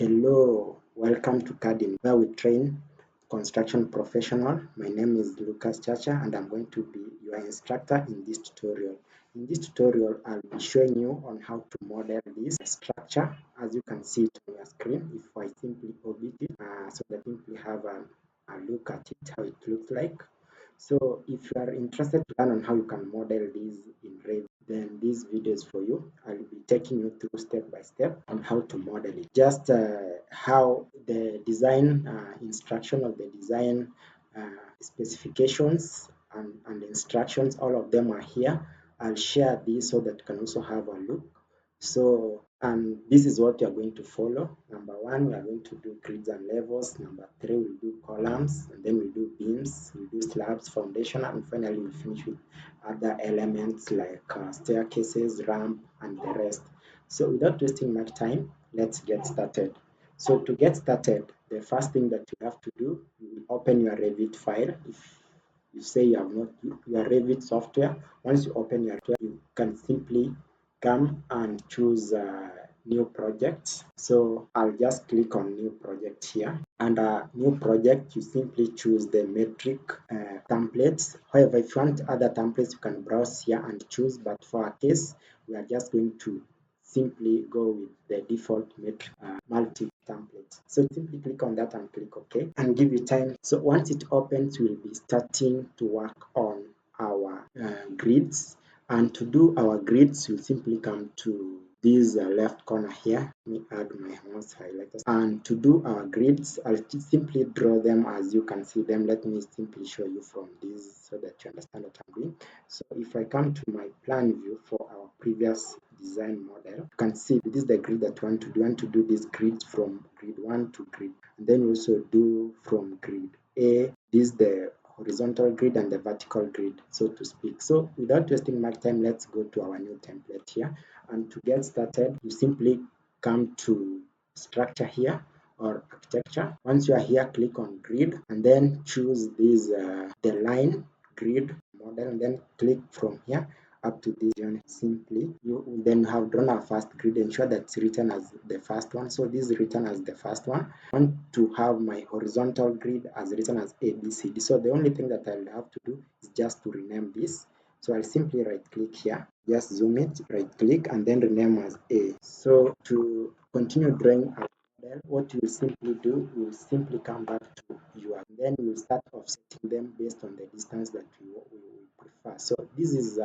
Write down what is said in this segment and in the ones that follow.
Hello, welcome to CAD, where we train construction professional. My name is Lucas Chacha and I'm going to be your instructor in this tutorial. In this tutorial, I'll be showing you on how to model this structure. As you can see it on your screen, if I simply orbit it, so that you simply have a look at it, how it looks like. So if you are interested to learn on how you can model these in Revit, then this video is for you. I'll be taking you through step by step on how to model it. Just how the design instruction of the design specifications and instructions, all of them are here. I'll share these so that you can also have a look. So, and this is what you are going to follow. Number one, we are going to do grids and levels. Number three, we'll do columns, and then we'll do beams, we'll do slabs, foundation, and finally we'll finish with other elements like staircases, ramp, and the rest. So without wasting much time, let's get started. So to get started, the first thing that you have to do, you will open your Revit file. If you say you have not your Revit software, once you open your software, you can simply come and choose new project. So I'll just click on new project here. Under new project, you simply choose the metric templates. However, if you want other templates, you can browse here and choose. But for our case, we are just going to simply go with the default metric multi template. So simply click on that and click OK and give it time. So once it opens, we'll be starting to work on our grids. And to do our grids, we'll simply come to this left corner here. Let me add my mouse highlighters. And to do our grids, I'll simply draw them as you can see them. Let me simply show you from this so that you understand what I'm doing. So if I come to my plan view for our previous design model, you can see this is the grid that we want to do. We want to do this grid from grid 1 to grid. And then we also do from grid A, this is the horizontal grid and the vertical grid, so to speak. So without wasting much time, let's go to our new template here. And to get started, you simply come to structure here or architecture. Once you are here, click on grid and then choose this the line grid model, and then click from here up to this one. Simply you then have drawn our first grid. Ensure that it's written as the first one. So this is written as the first one. I want to have my horizontal grid as written as ABCD. So the only thing that I'll have to do is just to rename this. So I'll simply right click here, just zoom it, right click, and then rename as A. So to continue drawing our model, what you will simply do, you will simply come back to your, then you will start offsetting them based on the distance that you prefer. So this is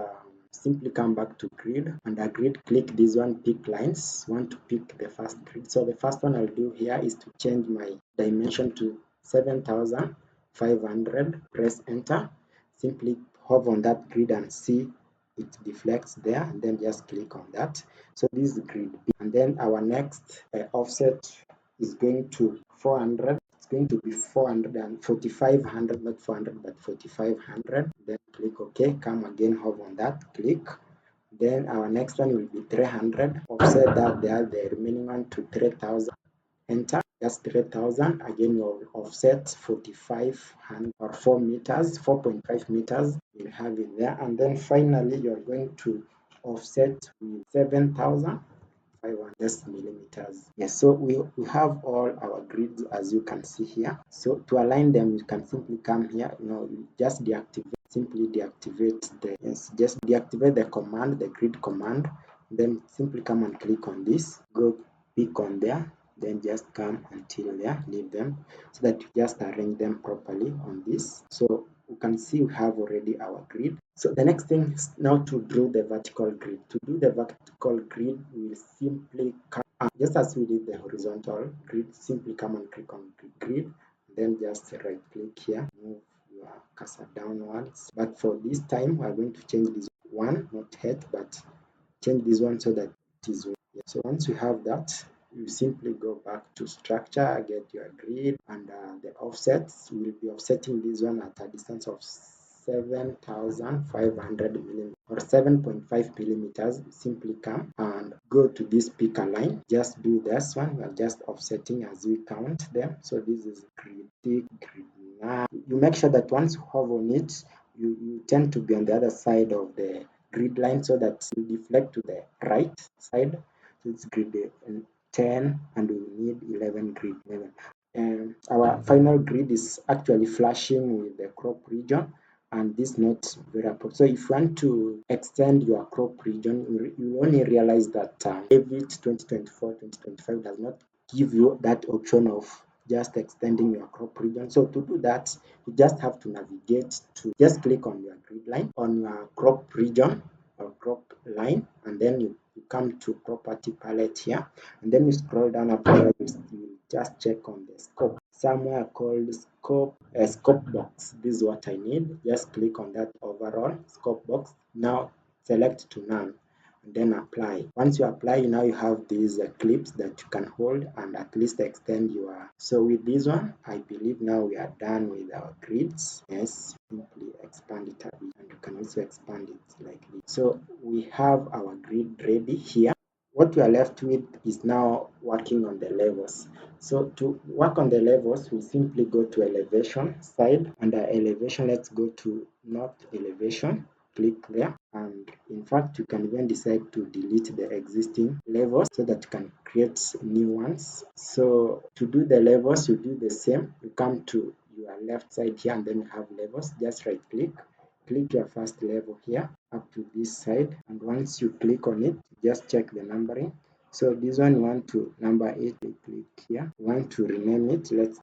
simply come back to grid. Under grid, click this one, pick lines. Want to pick the first grid. So the first one I'll do here is to change my dimension to 7,500. Press enter. Simply hover on that grid and see it deflects there, and then just click on that. So this is grid B. And then our next offset is going to 400. It's going to be 400 and 4,500, not 400 but 4,500. Then click OK. Come again, hover on that, click. Then our next one will be 300. Offset that there, the remaining one to 3,000. Enter, just 3,000. Again, your offset 4,500 or 4 meters, 4.5 meters. You'll have it there. And then finally, you're going to offset with 7,500 millimeters. Yes, so we have all our grids as you can see here. So to align them, you can simply come here. You just deactivate. Simply deactivate just deactivate the command, the grid command. Then simply come and click on this. Go pick on there. Then just come until there, leave them so that you just arrange them properly on this. So you can see we have already our grid. So the next thing is now to draw the vertical grid. To do the vertical grid, we will simply come, just as we did the horizontal grid, simply come and click on grid, then just right click here, move your cursor downwards. But for this time, we are going to change this one, not head, but change this one so that it is. So once you have that, you simply go back to structure, get your grid, and the offsets will be offsetting this one at a distance of 7,500 millimeters or 7.5 millimeters. Simply come and go to this picker line. Just do this one. We are just offsetting as we count them. So this is grid 6, grid 9. You make sure that once you hover on it, you tend to be on the other side of the grid line so that you deflect to the right side. So it's grid 10, and we need 11 grid 11. And our final grid is actually flashing with the crop region, and this not very appropriate. So if you want to extend your crop region, you only realize that Revit 2024-2025 does not give you that option of just extending your crop region. So to do that, you just have to navigate to just click on your grid line on your crop region or crop line, and then you come to property palette here, and then you scroll down up here. You just check on the scope somewhere called scope box. This is what I need. Just click on that overall scope box. Now select to none and then apply. Once you apply, now you have these clips that you can hold and at least extend your. So with this one, I believe now we are done with our grids. Yes, simply expand it a bit, and you can also expand it like this. So we have our grid ready here. What we are left with is now working on the levels. So to work on the levels, we simply go to elevation side. Under elevation, let's go to north elevation. Click there, and in fact you can even decide to delete the existing levels so that you can create new ones. So to do the levels, you do the same. You come to your left side here, and then you have levels. Just right click your first level here up to this side, and once you click on it, just check the numbering. So this one you want to number 8, click here. You want to rename it, let's